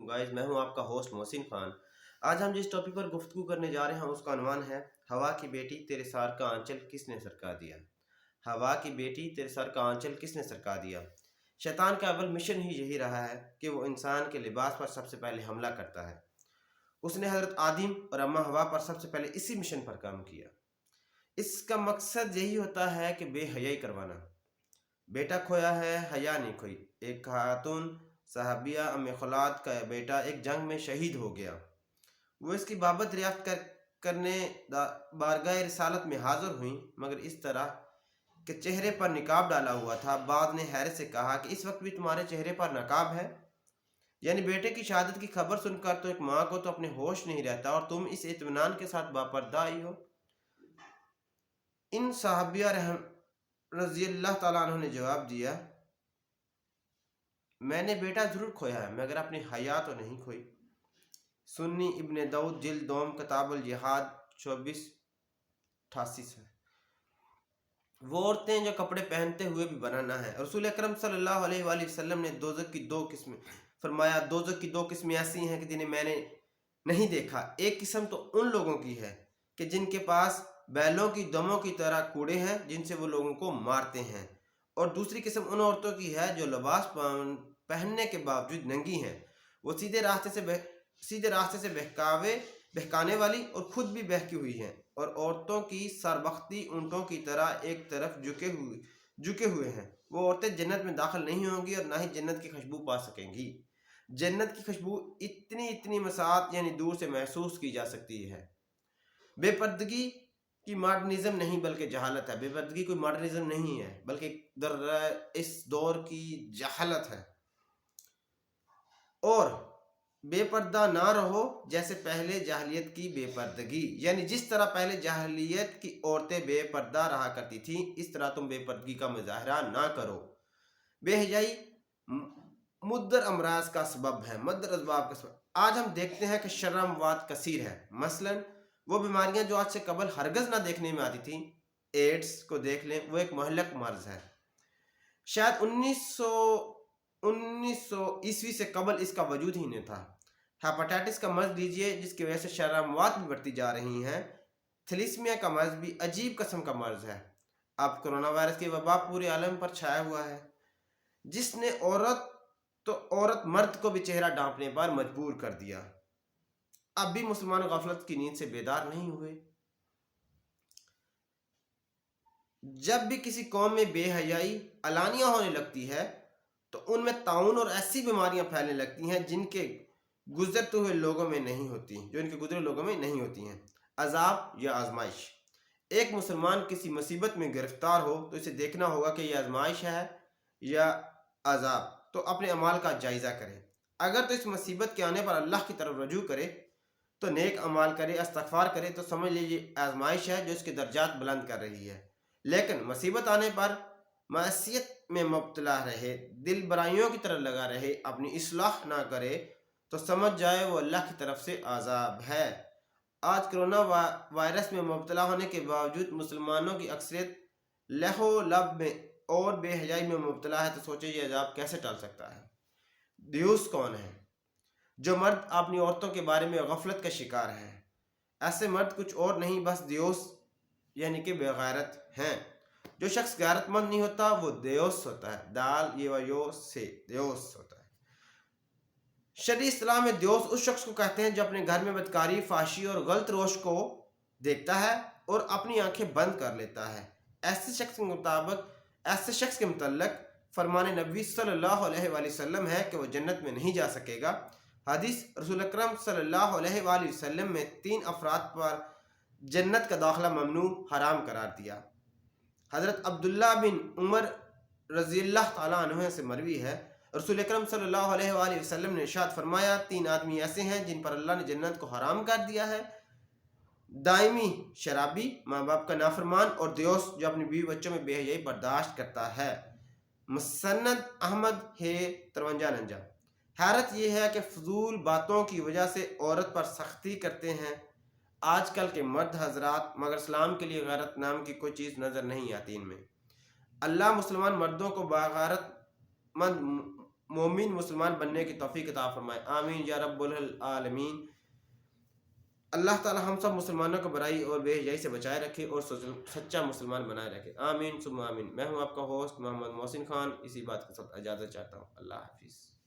Guys, मैं हूं आपका होस्ट मोहसिन खान। आज हम जिस टॉपिक पर गुफ्तगू करने जा रहे हैं उसका अनवान है हवा की बेटी तेरे सार का आंचल किसने सरका दिया। हवा की बेटी तेरे सर का आंचल किसने सरका दिया। शैतान का अव्वल मिशन ही यही रहा है कि वो इंसान के लिबास पर सबसे पहले हमला करता है। उसने हजरत आदम और अम्मा हवा पर सबसे पहले इसी मिशन पर काम किया। इसका मकसद यही होता है कि बेहयाई करवाना। बेटा खोया है, हया नहीं खोई। एक खातून साहबिया अम्मे खुलाद का बेटा एक जंग में शहीद हो गया। वो इसकी बाबत करने बारगाह रिसालत में हाजिर हुई, मगर इस तरह के चेहरे पर निकाब डाला हुआ था। बाद ने हैरत से कहा कि इस वक्त भी तुम्हारे चेहरे पर नकाब है। यानी बेटे की शहादत की खबर सुनकर तो एक माँ को तो अपने होश नहीं रहता और तुम इस इत्मीनान के साथ बापर्दा आई हो। इन साहबिया रजी अल्लाह ताला अन्हु ने जवाब दिया, मैंने बेटा जरूर खोया है मगर अपनी हया तो नहीं खोई। सुन्नी इब्ने दाऊद जिल्द दोम किताबुल जिहाद 2488 है। वो औरतें जो कपड़े पहनते हुए भी बनाना है। रसूल अकरम सल्लल्लाहु अलैहि वसल्लम ने दोज़ख की दो किस्में फरमाया, दोज़ख की दो किस्में ऐसी हैं कि जिन्हें मैंने नहीं देखा। एक किस्म तो उन लोगों की है कि जिनके पास बैलों की दमों की तरह कूड़े हैं जिनसे वो लोगों को मारते हैं, और दूसरी किस्म उन औरतों की है जो लिबास पहनने के बावजूद नंगी हैं। वो सीधे रास्ते से बहकाने वाली और खुद भी बहकी हुई हैं, और औरतों की सरबख्ती ऊंटों की तरह एक तरफ झुके हुए हैं। वो औरतें जन्नत में दाखिल नहीं होंगी और ना ही जन्नत की खुशबू पा सकेंगी। जन्नत की खुशबू इतनी मसात यानी दूर से महसूस की जा सकती है। बेपर्दगी की मॉडर्निज्म नहीं बल्कि जहालत है। बेपर्दगी कोई मॉडर्निज्म नहीं है बल्कि इस दौर की जहालत है। और बेपर्दा ना रहो जैसे पहले जाहलियत की बेपर्दगी, यानी जिस तरह पहले जाहलियत की औरतें बेपर्दा रहा करती थी इस तरह तुम बेपर्दगी का मुजाहरा ना करो। बेहयाई मुद्दर अमराज का सबब है, मुद्दर असबाब का सबब। आज हम देखते हैं कि शर्मवात कसीर है। मसलन वो बीमारियां जो आज से कबल हरगज ना देखने में आती थी, एड्स को देख लें, वो एक महलक मर्ज है। शायद 1900 ईस्वी से कबल इसका वजूद ही नहीं था। हेपेटाइटिस का मर्ज लीजिए जिसकी वजह से शर्मवात भी बढ़ती जा रही हैं। थैलेसीमिया का मर्ज भी अजीब किस्म का मर्ज है। अब कोरोना वायरस की वबा पूरे आलम पर छाया हुआ है, जिसने औरत मर्द को भी चेहरा ढांपने पर मजबूर कर दिया। अब भी मुसलमान गफलत की नींद से बेदार नहीं हुए। जब भी किसी कौम में बेहयाई अलानिया होने लगती है तो उनमें ताउन और ऐसी बीमारियां फैलने लगती हैं जिनके गुजरते हुए लोगों में नहीं होती, जो इनके गुजरे लोगों में नहीं होती हैं। अजाब या आजमाइश। एक मुसलमान किसी मुसीबत में गिरफ्तार हो तो इसे देखना होगा कि यह आजमाइश है या अजाब, तो अपने अमाल का जायज़ा करे। अगर तो इस मुसीबत के आने पर अल्लाह की तरफ रजू करे तो नेक अमाल करे, इस्तग़फ़ार करे, तो समझ लीजिए आजमाइश है जो इसके दर्जात बुलंद कर रही है। लेकिन मुसीबत आने पर मासियत में मुब्तला रहे, दिल बुराइयों की तरफ लगा रहे, अपनी इस्लाह ना करे, तो समझ जाए वो अल्लाह की तरफ से आज़ाब है। आज कोरोना वायरस में मुब्तला होने के बावजूद मुसलमानों की अक्सरियत लहो लब में और बेहयाई में मुब्तला है, तो सोचिए ये अजाब कैसे टल सकता है। दियूस कौन है? जो मर्द अपनी औरतों के बारे में गफलत का शिकार है। ऐसे मर्द कुछ और नहीं बस दियोस यानी कि बेगैरत हैं। जो शख्स गैरतमंद नहीं होता वो देयोस होता है। दाल ये यो से देयोस होता है। शरई इस्लाम में देयोस उस शख्स को कहते हैं जो अपने घर में बदकारी, फाशी और गलत रोश को देखता है और अपनी आंखें बंद कर लेता है। ऐसे शख्स के मुतल्लिक फरमान नबी सल्लल्लाहु अलैहि वसल्लम है कि वो जन्नत में नहीं जा सकेगा। हदीस रसूल अकरम सल्लल्लाहु अलैहि वसल्लम में 3 अफराद पर जन्नत का दाखिला ममनू हराम करार दिया। हज़रत अब्दुल्ला बिन उमर रज़ियल्लाहु ताला अन्हु से मरवी है, रसूल अकरम सल्लल्लाहु अलैहि वसल्लम ने इरशाद फरमाया, 3 आदमी ऐसे हैं जिन पर अल्लाह ने जन्नत को हराम कर दिया है। दायमी शराबी, माँ बाप का नाफरमान, और दियोस जो अपनी बीवी बच्चों में बेहयाई बर्दाश्त करता है। मुसन्नद अहमद है 53 हैरत यह है कि फजूल बातों की वजह से औरत पर सख्ती करते हैं आजकल के मर्द हजरात, मगर इस्लाम के लिए गैरत नाम की कोई चीज़ नज़र नहीं आती इनमें। अल्लाह मुसलमान मर्दों को बागैरतमंद مومن مسلمان بننے کی توفیق عطا فرمائے، آمین یا رب العالمین۔ اللہ تعالی ہم سب مسلمانوں کو برائی اور بے حیائی سے بچائے رکھے اور سچا مسلمان بنائے رکھے، آمین ثم آمین۔ میں ہوں آپ کا ہوسٹ محمد محسن خان، اسی بات کے ساتھ اجازت چاہتا ہوں، اللہ حافظ۔